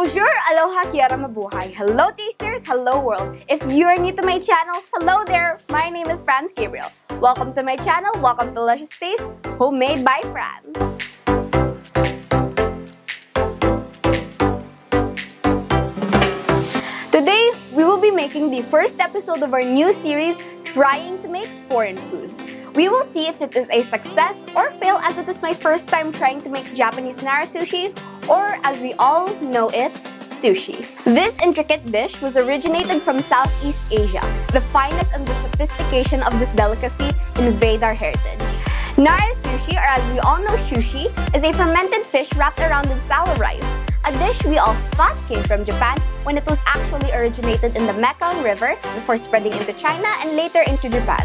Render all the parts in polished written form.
Bonjour, aloha, kiara, mabuhay. Hello tasters, hello world. If you are new to my channel, hello there. My name is Franz Gabriel. Welcome to my channel, welcome to Delicious Taste, Homemade by Franz. Today, we will be making the first episode of our new series, Trying to Make Foreign Foods. We will see if it is a success or fail, as it is my first time trying to make Japanese Narezushi, or as we all know it, sushi. This intricate dish was originated from Southeast Asia. The fineness and the sophistication of this delicacy invade our heritage. Narezushi, or as we all know sushi, is a fermented fish wrapped around in sour rice. A dish we all thought came from Japan when it was actually originated in the Mekong River before spreading into China and later into Japan.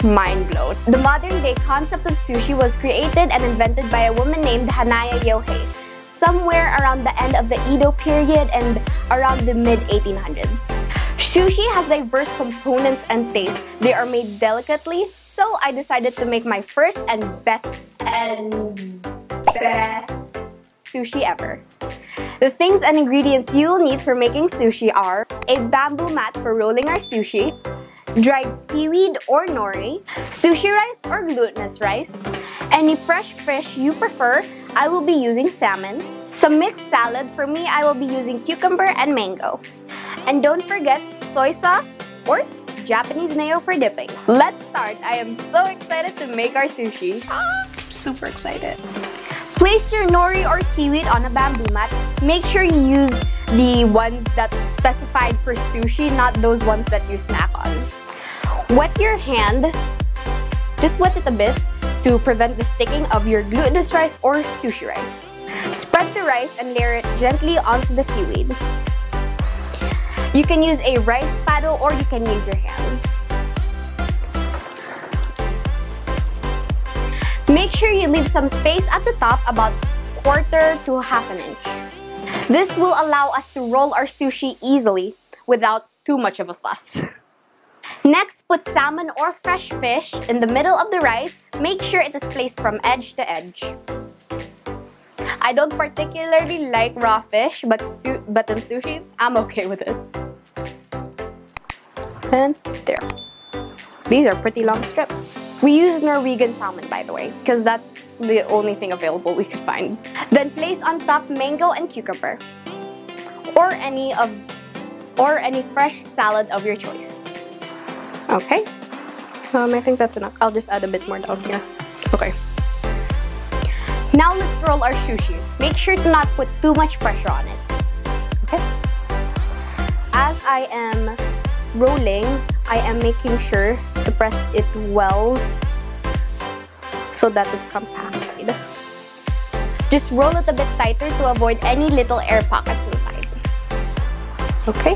Mind blown. The modern-day concept of sushi was created and invented by a woman named Hanaya Yohei, somewhere around the end of the Edo period and around the mid-1800s. Sushi has diverse components and tastes. They are made delicately, so I decided to make my first and best sushi ever. The things and ingredients you will need for making sushi are a bamboo mat for rolling our sushi, dried seaweed or nori, sushi rice or glutinous rice, any fresh fish you prefer. I will be using salmon, some mixed salad. For me, I will be using cucumber and mango. And don't forget soy sauce or Japanese mayo for dipping. Let's start. I am so excited to make our sushi. Super excited. Place your nori or seaweed on a bamboo mat. Make sure you use the ones that specified for sushi, not those ones that you snack on. Wet your hand, just wet it a bit to prevent the sticking of your glutinous rice or sushi rice. Spread the rice and layer it gently onto the seaweed. You can use a rice paddle or you can use your hands. Make sure you leave some space at the top, about 1/4 to 1/2 inch. This will allow us to roll our sushi easily without too much of a fuss. Next, put salmon or fresh fish in the middle of the rice. Make sure it is placed from edge to edge. I don't particularly like raw fish, but in sushi, I'm okay with it. And there. These are pretty long strips. We use Norwegian salmon, by the way, because that's the only thing available we could find. Then place on top mango and cucumber, or any fresh salad of your choice. Okay. I think that's enough. I'll just add a bit more down here. Okay. Now let's roll our sushi. Make sure to not put too much pressure on it. Okay. As I am rolling, I am making sure to press it well so that it's compact. Just roll it a bit tighter to avoid any little air pockets inside. Okay.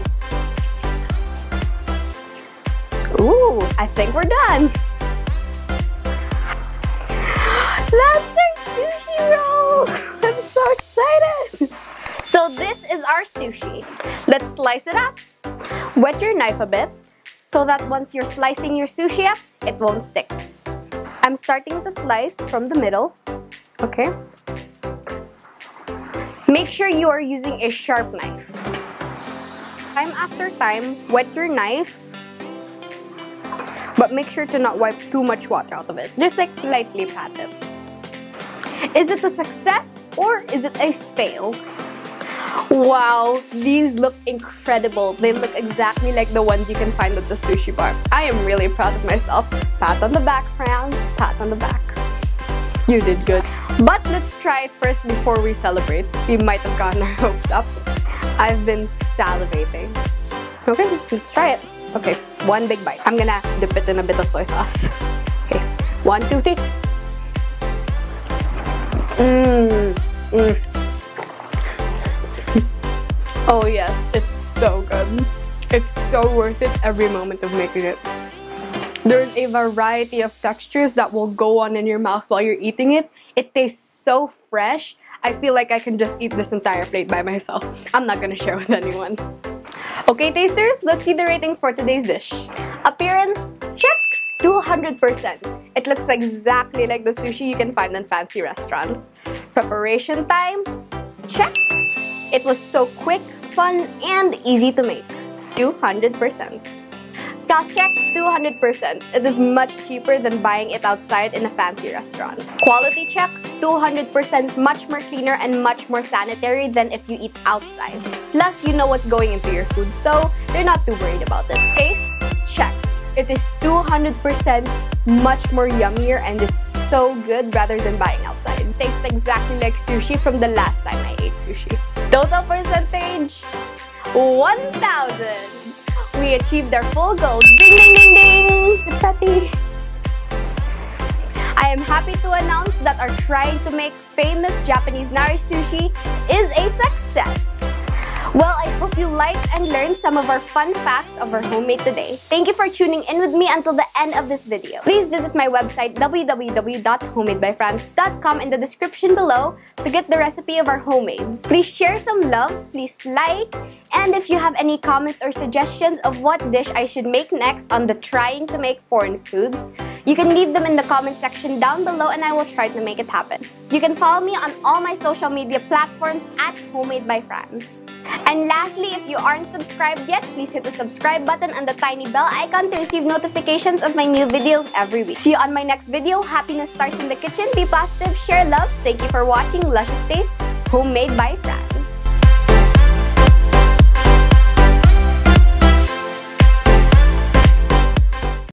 Ooh, I think we're done. That's our sushi roll! I'm so excited! So this is our sushi. Let's slice it up. Wet your knife a bit so that once you're slicing your sushi up, it won't stick. I'm starting to slice from the middle. Okay. Make sure you are using a sharp knife. Time after time, wet your knife, but make sure to not wipe too much water out of it. Just like lightly pat it. Is it a success or is it a fail? Wow, these look incredible. They look exactly like the ones you can find at the sushi bar. I am really proud of myself. Pat on the back, Franz. Pat on the back. You did good. But let's try it first before we celebrate. We might have gotten our hopes up. I've been salivating. Okay, let's try it. Okay, one big bite. I'm gonna dip it in a bit of soy sauce. Okay, 1, 2, 3. Oh yes, it's so good. It's so worth it every moment of making it. There's a variety of textures that will go on in your mouth while you're eating it. It tastes so fresh. I feel like I can just eat this entire plate by myself. I'm not gonna share with anyone. Okay, tasters, let's see the ratings for today's dish. Appearance, check. 200%. It looks exactly like the sushi you can find in fancy restaurants. Preparation time, check. It was so quick, fun, and easy to make. 200%. Cost check, 200%. It is much cheaper than buying it outside in a fancy restaurant. Quality check, 200% much more cleaner and much more sanitary than if you eat outside. Plus, you know what's going into your food, so you're not too worried about it. Taste, check. It is 200% much more yummier and it's so good rather than buying outside. It tastes exactly like sushi from the last time I ate sushi. Total percentage, 1,000. We achieved our full goal. Ding, ding, ding, ding! Confetti! I am happy to announce that our trying to make famous Japanese Narezushi is a success. Well, I hope you liked and learned some of our fun facts of our homemade today. Thank you for tuning in with me until the end of this video. Please visit my website www.homemadebyfranz.com in the description below to get the recipe of our homemades. Please share some love, please like, and if you have any comments or suggestions of what dish I should make next on the trying to make foreign foods, you can leave them in the comment section down below and I will try to make it happen. You can follow me on all my social media platforms at homemadebyfranz. And lastly, if you aren't subscribed yet, please hit the subscribe button and the tiny bell icon to receive notifications of my new videos every week. See you on my next video. Happiness starts in the kitchen. Be positive, share love. Thank you for watching Luscious Taste, Homemade by Franz.